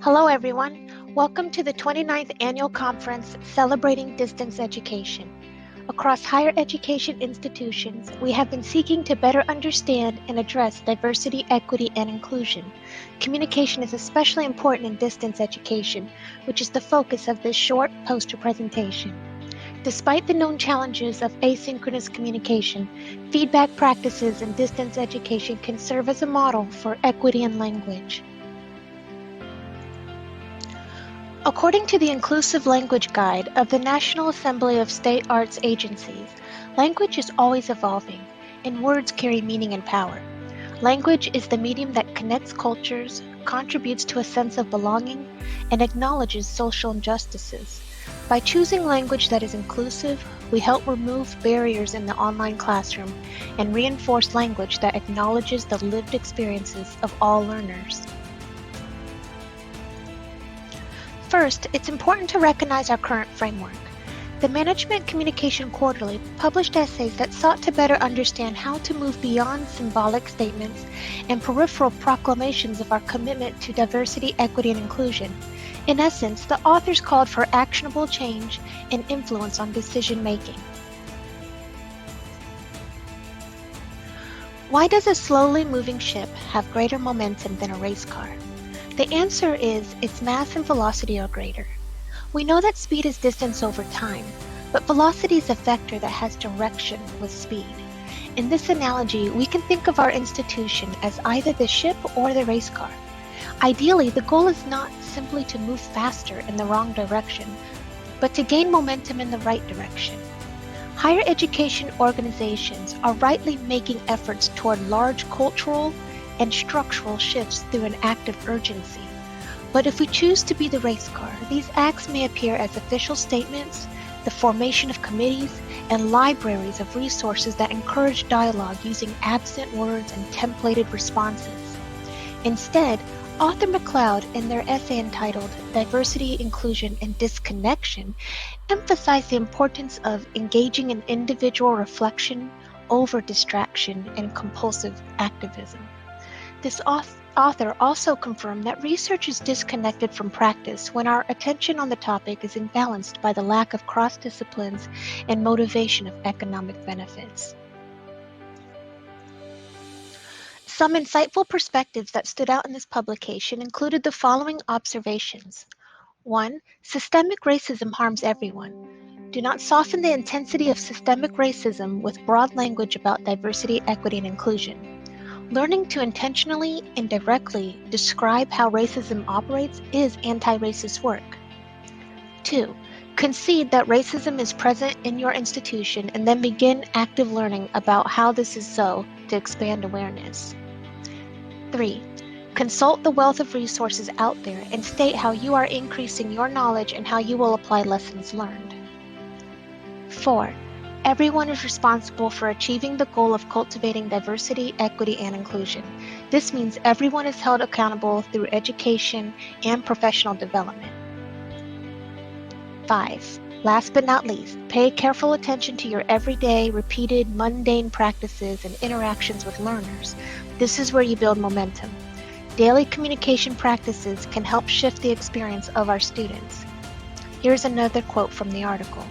Hello everyone, welcome to the 29th Annual Conference celebrating distance education. Across higher education institutions, we have been seeking to better understand and address diversity, equity, and inclusion. Communication is especially important in distance education, which is the focus of this short poster presentation. Despite the known challenges of asynchronous communication, feedback practices in distance education can serve as a model for equity in language. According to the Inclusive Language Guide of the National Assembly of State Arts Agencies, language is always evolving, and words carry meaning and power. Language is the medium that connects cultures, contributes to a sense of belonging, and acknowledges social injustices. By choosing language that is inclusive, we help remove barriers in the online classroom and reinforce language that acknowledges the lived experiences of all learners. First, it's important to recognize our current framework. The Management Communication Quarterly published essays that sought to better understand how to move beyond symbolic statements and peripheral proclamations of our commitment to diversity, equity, and inclusion. In essence, the authors called for actionable change and influence on decision making. Why does a slowly moving ship have greater momentum than a race car? The answer is its mass and velocity are greater. We know that speed is distance over time, but velocity is a vector that has direction with speed. In this analogy, we can think of our institution as either the ship or the race car. Ideally, the goal is not simply to move faster in the wrong direction, but to gain momentum in the right direction. Higher education organizations are rightly making efforts toward large cultural and structural shifts through an act of urgency. But if we choose to be the race car, these acts may appear as official statements, the formation of committees, and libraries of resources that encourage dialogue using absent words and templated responses. Instead, author McLeod, in their essay entitled Diversity, Inclusion, and Disconnection, emphasized the importance of engaging in individual reflection over distraction and compulsive activism. This author also confirmed that research is disconnected from practice when our attention on the topic is imbalanced by the lack of cross-disciplines and motivation of economic benefits. Some insightful perspectives that stood out in this publication included the following observations. 1. Systemic racism harms everyone. Do not soften the intensity of systemic racism with broad language about diversity, equity, and inclusion. Learning to intentionally and directly describe how racism operates is anti-racist work. 2. Concede that racism is present in your institution and then begin active learning about how this is so to expand awareness. 3. Consult the wealth of resources out there and state how you are increasing your knowledge and how you will apply lessons learned. 4. Everyone is responsible for achieving the goal of cultivating diversity, equity, and inclusion. This means everyone is held accountable through education and professional development. 5. Last but not least, pay careful attention to your everyday, repeated, mundane practices and interactions with learners. This is where you build momentum. Daily communication practices can help shift the experience of our students. Here's another quote from the article.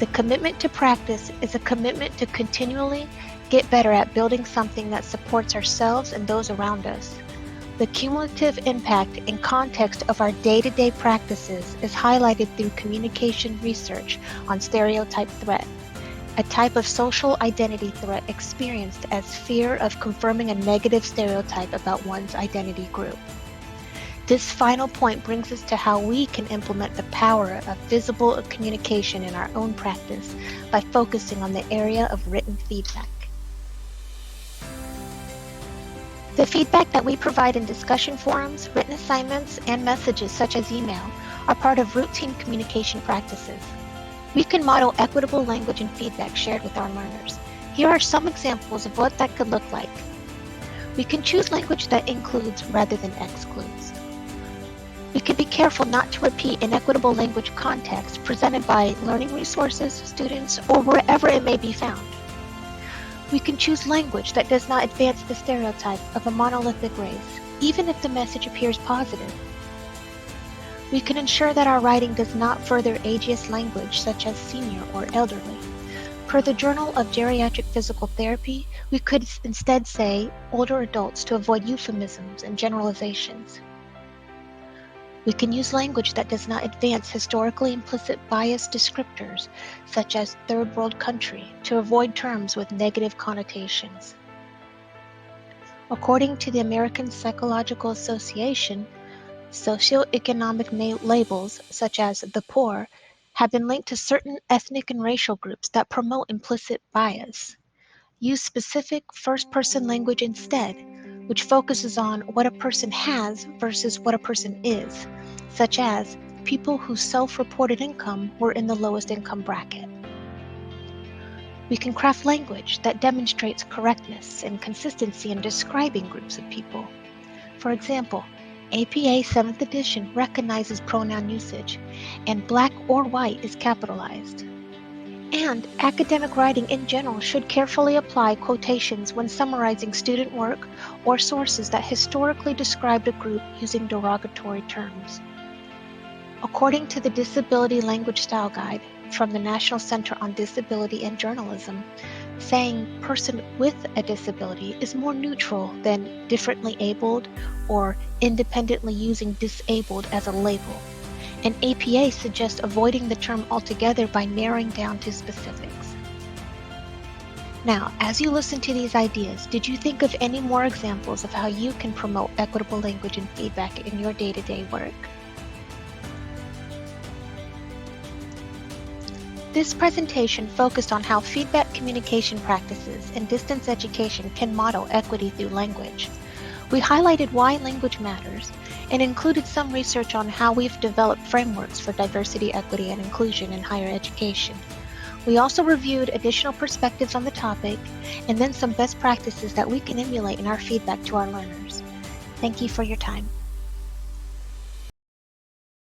The commitment to practice is a commitment to continually get better at building something that supports ourselves and those around us. The cumulative impact and context of our day-to-day practices is highlighted through communication research on stereotype threat, a type of social identity threat experienced as fear of confirming a negative stereotype about one's identity group. This final point brings us to how we can implement the power of visible communication in our own practice by focusing on the area of written feedback. The feedback that we provide in discussion forums, written assignments, and messages such as email are part of routine communication practices. We can model equitable language and feedback shared with our learners. Here are some examples of what that could look like. We can choose language that includes rather than excludes. We can be careful not to repeat inequitable language context presented by learning resources, students, or wherever it may be found. We can choose language that does not advance the stereotype of a monolithic race, even if the message appears positive. We can ensure that our writing does not further ageist language such as senior or elderly. Per the Journal of Geriatric Physical Therapy, we could instead say older adults to avoid euphemisms and generalizations. We can use language that does not advance historically implicit bias descriptors, such as third world country, to avoid terms with negative connotations. According to the American Psychological Association, socioeconomic labels, such as the poor, have been linked to certain ethnic and racial groups that promote implicit bias. Use specific first-person language instead, which focuses on what a person has versus what a person is, such as people whose self-reported income were in the lowest income bracket. We can craft language that demonstrates correctness and consistency in describing groups of people. For example, APA 7th edition recognizes pronoun usage, and black or white is capitalized. And academic writing in general should carefully apply quotations when summarizing student work or sources that historically described a group using derogatory terms. According to the Disability Language Style Guide from the National Center on Disability and Journalism, saying person with a disability is more neutral than differently abled or independently using disabled as a label. And APA suggests avoiding the term altogether by narrowing down to specifics. Now, as you listen to these ideas, did you think of any more examples of how you can promote equitable language and feedback in your day-to-day work? This presentation focused on how feedback communication practices and distance education can model equity through language. We highlighted why language matters and included some research on how we've developed frameworks for diversity, equity, and inclusion in higher education. We also reviewed additional perspectives on the topic and then some best practices that we can emulate in our feedback to our learners. Thank you for your time.